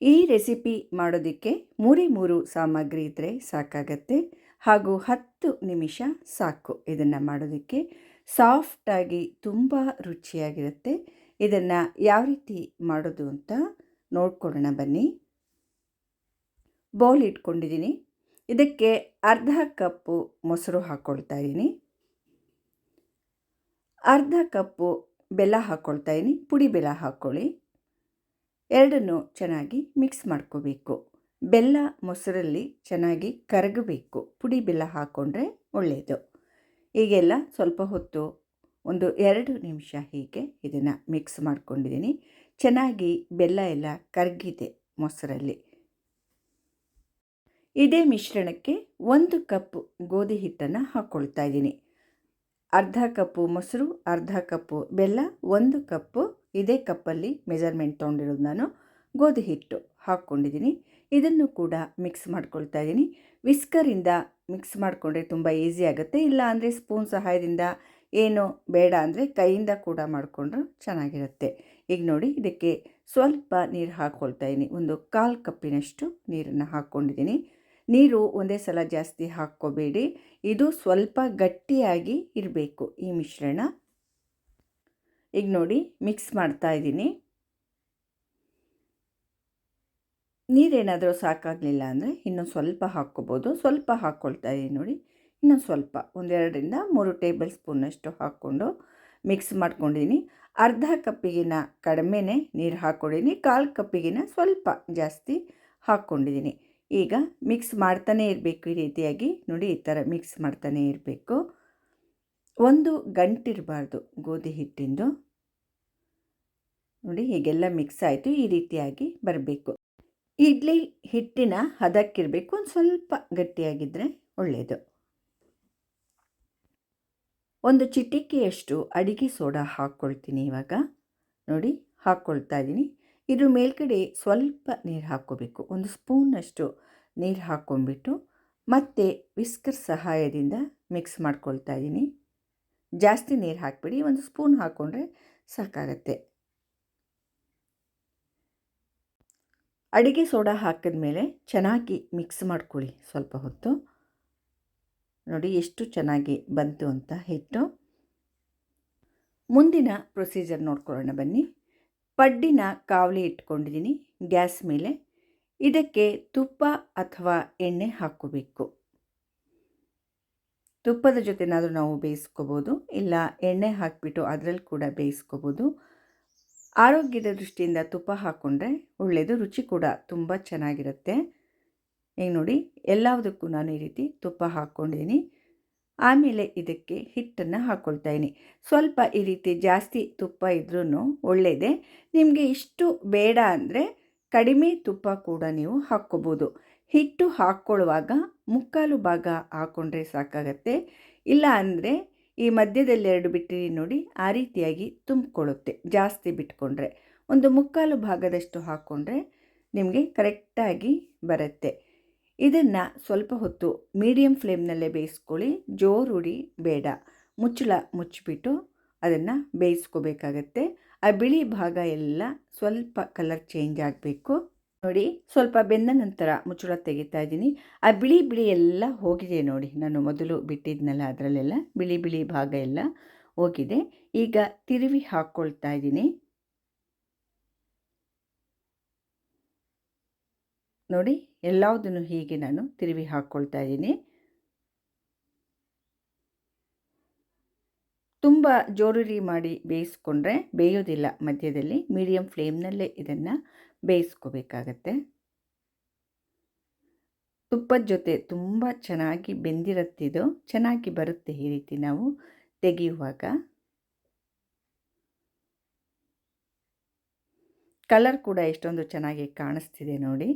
ಈ ರೆಸಿಪಿ ಮಾಡೋದಕ್ಕೆ 3 ಸಾಮಗ್ರಿ ಇದ್ದರೆ ಸಾಕಾಗತ್ತೆ ಹಾಗೂ 10 ನಿಮಿಷ ಸಾಕು ಇದನ್ನು ಮಾಡೋದಕ್ಕೆ. ಸಾಫ್ಟಾಗಿ ತುಂಬ ರುಚಿಯಾಗಿರುತ್ತೆ. ಇದನ್ನು ಯಾವ ರೀತಿ ಮಾಡೋದು ಅಂತ ನೋಡ್ಕೊಳ್ಳೋಣ ಬನ್ನಿ. ಬೌಲ್ ಇಟ್ಕೊಂಡಿದ್ದೀನಿ. ಇದಕ್ಕೆ ಅರ್ಧ ಕಪ್ಪು ಮೊಸರು ಹಾಕ್ಕೊಳ್ತಾ ಇದ್ದೀನಿ. ಅರ್ಧ ಕಪ್ಪು ಬೆಲ್ಲ ಹಾಕ್ಕೊಳ್ತಾ ಇದ್ದೀನಿ. ಪುಡಿ ಬೆಲ್ಲ ಹಾಕ್ಕೊಳ್ಳಿ. ಎರಡನ್ನು ಚೆನ್ನಾಗಿ ಮಿಕ್ಸ್ ಮಾಡ್ಕೋಬೇಕು. ಬೆಲ್ಲ ಮೊಸರಲ್ಲಿ ಚೆನ್ನಾಗಿ ಕರಗಬೇಕು. ಪುಡಿ ಬೆಲ್ಲ ಹಾಕ್ಕೊಂಡ್ರೆ ಒಳ್ಳೆಯದು. ಈಗೆಲ್ಲ ಸ್ವಲ್ಪ ಹೊತ್ತು 1-2 ನಿಮಿಷ ಹೀಗೆ ಇದನ್ನು ಮಿಕ್ಸ್ ಮಾಡ್ಕೊಂಡಿದ್ದೀನಿ. ಚೆನ್ನಾಗಿ ಬೆಲ್ಲ ಎಲ್ಲ ಕರಗಿದೆ ಮೊಸರಲ್ಲಿ. ಇದೇ ಮಿಶ್ರಣಕ್ಕೆ 1 ಕಪ್ ಗೋಧಿ ಹಿಟ್ಟನ್ನು ಹಾಕ್ಕೊಳ್ತಾ ಇದ್ದೀನಿ. ಅರ್ಧ ಕಪ್ಪು ಮೊಸರು, ಅರ್ಧ ಕಪ್ಪು ಬೆಲ್ಲ, 1 ಕಪ್ಪು ಇದೇ ಕಪ್ಪಲ್ಲಿ ಮೆಜರ್ಮೆಂಟ್ ತೊಗೊಂಡಿರೋದು ನಾನು ಗೋಧಿ ಹಿಟ್ಟು ಹಾಕ್ಕೊಂಡಿದ್ದೀನಿ. ಇದನ್ನು ಕೂಡ ಮಿಕ್ಸ್ ಮಾಡ್ಕೊಳ್ತಾ ಇದ್ದೀನಿ. ವಿಸ್ಕರಿಂದ ಮಿಕ್ಸ್ ಮಾಡಿಕೊಂಡ್ರೆ ತುಂಬ ಈಸಿ ಆಗುತ್ತೆ. ಇಲ್ಲ ಅಂದರೆ ಸ್ಪೂನ್ ಸಹಾಯದಿಂದ, ಏನು ಬೇಡ ಅಂದರೆ ಕೈಯಿಂದ ಕೂಡ ಮಾಡಿಕೊಂಡ್ರೆ ಚೆನ್ನಾಗಿರುತ್ತೆ. ಈಗ ನೋಡಿ, ಇದಕ್ಕೆ ಸ್ವಲ್ಪ ನೀರು ಹಾಕ್ಕೊಳ್ತಾ ಇದ್ದೀನಿ. 1/4 ಕಪ್ಪಿನಷ್ಟು ನೀರನ್ನು ಹಾಕ್ಕೊಂಡಿದ್ದೀನಿ. ನೀರು ಒಂದೇ ಸಲ ಜಾಸ್ತಿ ಹಾಕ್ಕೋಬೇಡಿ. ಇದು ಸ್ವಲ್ಪ ಗಟ್ಟಿಯಾಗಿ ಇರಬೇಕು ಈ ಮಿಶ್ರಣ. ಈಗ ನೋಡಿ, ಮಿಕ್ಸ್ ಮಾಡ್ತಾ ಇದ್ದೀನಿ. ನೀರೇನಾದರೂ ಸಾಕಾಗಲಿಲ್ಲ ಅಂದರೆ ಇನ್ನೊಂದು ಸ್ವಲ್ಪ ಹಾಕ್ಕೋಬೋದು. ಸ್ವಲ್ಪ ಹಾಕ್ಕೊಳ್ತಾ ಇದ್ದೀನಿ ನೋಡಿ. ಇನ್ನೊಂದು ಸ್ವಲ್ಪ 1-2-3 ಟೇಬಲ್ ಸ್ಪೂನಷ್ಟು ಹಾಕ್ಕೊಂಡು ಮಿಕ್ಸ್ ಮಾಡ್ಕೊಂಡಿದ್ದೀನಿ. ಅರ್ಧ ಕಪ್ಪಿಗಿನ ಕಡಿಮೆನೇ ನೀರು ಹಾಕ್ಕೊಂಡಿದ್ದೀನಿ. 1/4 ಕಪ್ಪಿಗಿನ ಸ್ವಲ್ಪ ಜಾಸ್ತಿ ಹಾಕ್ಕೊಂಡಿದ್ದೀನಿ. ಈಗ ಮಿಕ್ಸ್ ಮಾಡ್ತಾನೇ ಇರಬೇಕು. ಈ ರೀತಿಯಾಗಿ ನೋಡಿ, ಈ ಥರ ಮಿಕ್ಸ್ ಮಾಡ್ತಾನೇ ಇರಬೇಕು. ಒಂದು ಗಂಟಿರಬಾರ್ದು ಗೋಧಿ ಹಿಟ್ಟಿಂದು. ನೋಡಿ, ಹೀಗೆಲ್ಲ ಮಿಕ್ಸ್ ಆಯಿತು. ಈ ರೀತಿಯಾಗಿ ಬರಬೇಕು. ಇಡ್ಲಿ ಹಿಟ್ಟಿನ ಹದಕ್ಕಿರಬೇಕು. ಒಂದು ಸ್ವಲ್ಪ ಗಟ್ಟಿಯಾಗಿದ್ದರೆ ಒಳ್ಳೆಯದು. 1 ಚಿಟಿಕೆಯಷ್ಟು ಅಡಿಗೆ ಸೋಡಾ ಹಾಕ್ಕೊಳ್ತೀನಿ ಇವಾಗ. ನೋಡಿ, ಹಾಕ್ಕೊಳ್ತಾ ಇದ್ದೀನಿ. ಇದ್ರ ಮೇಲ್ಗಡೆ ಸ್ವಲ್ಪ ನೀರು ಹಾಕ್ಕೋಬೇಕು. 1 ಸ್ಪೂನಷ್ಟು ನೀರು ಹಾಕ್ಕೊಂಡ್ಬಿಟ್ಟು ಮತ್ತೆ ವಿಸ್ಕರ್ ಸಹಾಯದಿಂದ ಮಿಕ್ಸ್ ಮಾಡ್ಕೊಳ್ತಾ ಇದ್ದೀನಿ. ಜಾಸ್ತಿ ನೀರು ಹಾಕ್ಬಿಡಿ. 1 ಸ್ಪೂನ್ ಹಾಕ್ಕೊಂಡ್ರೆ ಸಾಕಾಗತ್ತೆ. ಅಡಿಗೆ ಸೋಡಾ ಹಾಕಿದ ಮೇಲೆ ಚೆನ್ನಾಗಿ ಮಿಕ್ಸ್ ಮಾಡ್ಕೊಳ್ಳಿ ಸ್ವಲ್ಪ ಹೊತ್ತು. ನೋಡಿ ಎಷ್ಟು ಚೆನ್ನಾಗಿ ಬಂತು ಅಂತ ಹಿಟ್ಟು. ಮುಂದಿನ ಪ್ರೊಸೀಜರ್ ನೋಡ್ಕೊಳ್ಳೋಣ ಬನ್ನಿ. ಪಡ್ಡಿನ ಕಾವಲಿ ಇಟ್ಕೊಂಡಿದ್ದೀನಿ ಗ್ಯಾಸ್ ಮೇಲೆ. ಇದಕ್ಕೆ ತುಪ್ಪ ಅಥವಾ ಎಣ್ಣೆ ಹಾಕ್ಕೋಬೇಕು. ತುಪ್ಪದ ಜೊತೆನಾದರೂ ನಾವು ಬೇಯಿಸ್ಕೋಬೋದು, ಇಲ್ಲ ಎಣ್ಣೆ ಹಾಕಿಬಿಟ್ಟು ಅದರಲ್ಲಿ ಕೂಡ ಬೇಯಿಸ್ಕೋಬೋದು. ಆರೋಗ್ಯದ ದೃಷ್ಟಿಯಿಂದ ತುಪ್ಪ ಹಾಕ್ಕೊಂಡ್ರೆ ಒಳ್ಳೆಯದು. ರುಚಿ ಕೂಡ ತುಂಬ ಚೆನ್ನಾಗಿರುತ್ತೆ. ಈಗ ನೋಡಿ, ಎಲ್ಲದಕ್ಕೂ ನಾನು ಈ ರೀತಿ ತುಪ್ಪ ಹಾಕ್ಕೊಂಡಿದ್ದೀನಿ. ಆಮೇಲೆ ಇದಕ್ಕೆ ಹಿಟ್ಟನ್ನು ಹಾಕ್ಕೊಳ್ತಾ ಇದ್ದೀನಿ. ಸ್ವಲ್ಪ ಈ ರೀತಿ ಜಾಸ್ತಿ ತುಪ್ಪ ಇದ್ರೂ ಒಳ್ಳೆಯದೇ. ನಿಮಗೆ ಇಷ್ಟು ಬೇಡ ಅಂದರೆ ಕಡಿಮೆ ತುಪ್ಪ ಕೂಡ ನೀವು ಹಾಕ್ಕೋಬೋದು. ಹಿಟ್ಟು ಹಾಕ್ಕೊಳ್ಳುವಾಗ 3/4 ಭಾಗ ಹಾಕ್ಕೊಂಡ್ರೆ ಸಾಕಾಗತ್ತೆ. ಇಲ್ಲ ಅಂದರೆ ಈ ಮಧ್ಯದಲ್ಲಿ 2 ಬಿಟ್ಟಿರಿ ನೋಡಿ, ಆ ರೀತಿಯಾಗಿ ತುಂಬಿಕೊಳ್ಳುತ್ತೆ. ಜಾಸ್ತಿ ಬಿಟ್ಕೊಂಡ್ರೆ 1/3 ಭಾಗದಷ್ಟು ಹಾಕ್ಕೊಂಡ್ರೆ ನಿಮಗೆ ಕರೆಕ್ಟಾಗಿ ಬರುತ್ತೆ. ಇದನ್ನು ಸ್ವಲ್ಪ ಹೊತ್ತು ಮೀಡಿಯಮ್ ಫ್ಲೇಮ್ನಲ್ಲೇ ಬೇಯಿಸ್ಕೊಳ್ಳಿ. ಜೋರುಡಿ ಬೇಡ. ಮುಚ್ಚಳ ಮುಚ್ಚಿಬಿಟ್ಟು ಅದನ್ನು ಬೇಯಿಸ್ಕೋಬೇಕಾಗತ್ತೆ. ಆ ಬಿಳಿ ಭಾಗ ಎಲ್ಲ ಸ್ವಲ್ಪ ಕಲರ್ ಚೇಂಜ್ ಆಗಬೇಕು. ನೋಡಿ, ಸ್ವಲ್ಪ ಬೆಂದ ನಂತರ ಮುಚ್ಚಳ ತೆಗಿತಾ ಇದ್ದೀನಿ. ಆ ಬಿಳಿ ಬಿಳಿ ಎಲ್ಲ ಹೋಗಿದೆ ನೋಡಿ. ನಾನು ಮೊದಲು ಬಿಟ್ಟಿದ್ನಲ್ಲ ಅದರಲ್ಲೆಲ್ಲ ಬಿಳಿ ಬಿಳಿ ಭಾಗ ಎಲ್ಲ ಹೋಗಿದೆ. ಈಗ ತಿರುವಿ ಹಾಕ್ಕೊಳ್ತಾ ಇದ್ದೀನಿ. ನೋಡಿ, ಎಲ್ಲದನ್ನು ಹೀಗೆ ನಾನು ತಿರುವಿ ಹಾಕ್ಕೊಳ್ತಾ ಇದ್ದೀನಿ. ತುಂಬ ಜೋರುರಿ ಮಾಡಿ ಬೇಯಿಸ್ಕೊಂಡ್ರೆ ಬೇಯೋದಿಲ್ಲ. ಮಧ್ಯದಲ್ಲಿ ಮೀಡಿಯಮ್ ಫ್ಲೇಮ್ನಲ್ಲೇ ಇದನ್ನು ಬೇಯಿಸ್ಕೋಬೇಕಾಗತ್ತೆ. ತುಪ್ಪದ ಜೊತೆ ತುಂಬ ಚೆನ್ನಾಗಿ ಬೆಂದಿರುತ್ತಿದ್ದು, ಚೆನ್ನಾಗಿ ಬರುತ್ತೆ ಈ ರೀತಿ ನಾವು ತೆಗೆಯುವಾಗ. ಕಲರ್ ಕೂಡ ಎಷ್ಟೊಂದು ಚೆನ್ನಾಗಿ ಕಾಣಿಸ್ತಿದೆ ನೋಡಿ.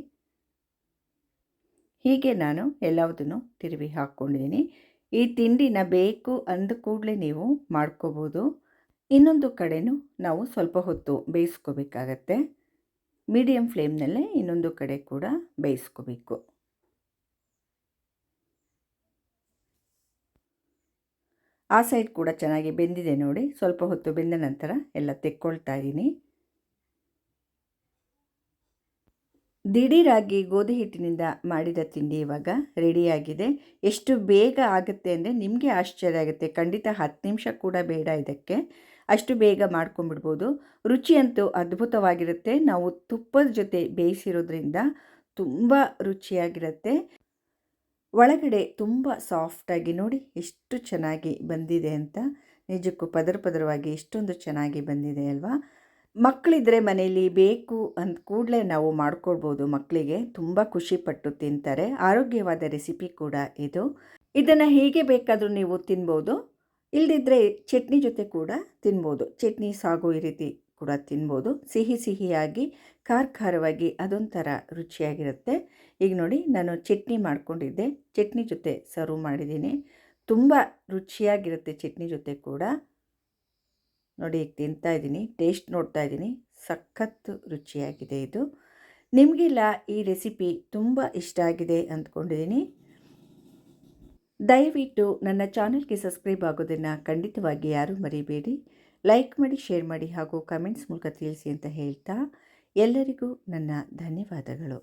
ಹೀಗೆ ನಾನು ಎಲ್ಲದನ್ನು ತಿರುವಿ ಹಾಕ್ಕೊಂಡಿದ್ದೀನಿ. ಈ ತಿಂಡಿನ ಬೇಕು ಅಂದ ಕೂಡಲೇ ನೀವು ಮಾಡ್ಕೋಬೋದು. ಇನ್ನೊಂದು ಕಡೆನೂ ನಾವು ಸ್ವಲ್ಪ ಹೊತ್ತು ಬೇಯಿಸ್ಕೋಬೇಕಾಗತ್ತೆ. ಮೀಡಿಯಮ್ ಫ್ಲೇಮ್ನಲ್ಲೇ ಇನ್ನೊಂದು ಕಡೆ ಕೂಡ ಬೇಯಿಸ್ಕೋಬೇಕು. ಆ ಸೈಡ್ ಕೂಡ ಚೆನ್ನಾಗಿ ಬೆಂದಿದೆ ನೋಡಿ. ಸ್ವಲ್ಪ ಹೊತ್ತು ಬೆಂದ ನಂತರ ಎಲ್ಲ ತೆಕ್ಕೊಳ್ತಾ ಇದ್ದೀನಿ. ದಿಢೀರಾಗಿ ಗೋಧಿ ಹಿಟ್ಟಿನಿಂದ ಮಾಡಿದ ತಿಂಡಿ ಇವಾಗ ರೆಡಿಯಾಗಿದೆ. ಎಷ್ಟು ಬೇಗ ಆಗುತ್ತೆ ಅಂದರೆ ನಿಮಗೆ ಆಶ್ಚರ್ಯ ಆಗುತ್ತೆ. ಖಂಡಿತ 10 ನಿಮಿಷ ಕೂಡ ಬೇಡ ಇದಕ್ಕೆ. ಅಷ್ಟು ಬೇಗ ಮಾಡ್ಕೊಂಬಿಡ್ಬೋದು. ರುಚಿಯಂತೂ ಅದ್ಭುತವಾಗಿರುತ್ತೆ. ನಾವು ತುಪ್ಪದ ಜೊತೆ ಬೇಯಿಸಿರೋದ್ರಿಂದ ತುಂಬ ರುಚಿಯಾಗಿರುತ್ತೆ. ಒಳಗಡೆ ತುಂಬ ಸಾಫ್ಟಾಗಿ ನೋಡಿ ಎಷ್ಟು ಚೆನ್ನಾಗಿ ಬಂದಿದೆ ಅಂತ. ನಿಜಕ್ಕೂ ಪದರ ಪದರವಾಗಿ ಎಷ್ಟೊಂದು ಚೆನ್ನಾಗಿ ಬಂದಿದೆ ಅಲ್ವಾ? ಮಕ್ಕಳಿದ್ರೆ ಮನೆಯಲ್ಲಿ ಬೇಕು ಅಂದ ಕೂಡಲೇ ನಾವು ಮಾಡ್ಕೊಳ್ಬೋದು. ಮಕ್ಕಳಿಗೆ ತುಂಬ ಖುಷಿಪಟ್ಟು ತಿಂತಾರೆ. ಆರೋಗ್ಯವಾದ ರೆಸಿಪಿ ಕೂಡ ಇದು. ಇದನ್ನು ಹೇಗೆ ಬೇಕಾದರೂ ನೀವು ತಿನ್ಬೋದು. ಇಲ್ಲದಿದ್ದರೆ ಚಟ್ನಿ ಜೊತೆ ಕೂಡ ತಿನ್ಬೋದು. ಚಟ್ನಿ ಸಾಗು ಈ ರೀತಿ ಕೂಡ ತಿನ್ಬೋದು. ಸಿಹಿ ಸಿಹಿಯಾಗಿ ಖಾರ ಖಾರವಾಗಿ ಅದೊಂಥರ ರುಚಿಯಾಗಿರುತ್ತೆ. ಈಗ ನೋಡಿ ನಾನು ಚಟ್ನಿ ಮಾಡ್ಕೊಂಡಿದ್ದೆ. ಚಟ್ನಿ ಜೊತೆ ಸರ್ವ್ ಮಾಡಿದ್ದೀನಿ. ತುಂಬ ರುಚಿಯಾಗಿರುತ್ತೆ ಚಟ್ನಿ ಜೊತೆ ಕೂಡ. ನೋಡಿ ಈಗ ತಿಂತಾ ಇದ್ದೀನಿ, ಟೇಸ್ಟ್ ನೋಡ್ತಾ ಇದ್ದೀನಿ. ಸಖತ್ತು ರುಚಿಯಾಗಿದೆ ಇದು. ನಿಮಗೆಲ್ಲ ಈ ರೆಸಿಪಿ ತುಂಬ ಇಷ್ಟ ಆಗಿದೆ ಅಂದ್ಕೊಂಡಿದ್ದೀನಿ. ದಯವಿಟ್ಟು ನನ್ನ ಚಾನಲ್ಗೆ ಸಬ್ಸ್ಕ್ರೈಬ್ ಆಗೋದನ್ನು ಖಂಡಿತವಾಗಿ ಯಾರೂ ಮರಿಬೇಡಿ. ಲೈಕ್ ಮಾಡಿ, ಶೇರ್ ಮಾಡಿ ಹಾಗೂ ಕಮೆಂಟ್ಸ್ ಮೂಲಕ ತಿಳಿಸಿ ಅಂತ ಹೇಳ್ತಾ ಎಲ್ಲರಿಗೂ ನನ್ನ ಧನ್ಯವಾದಗಳು.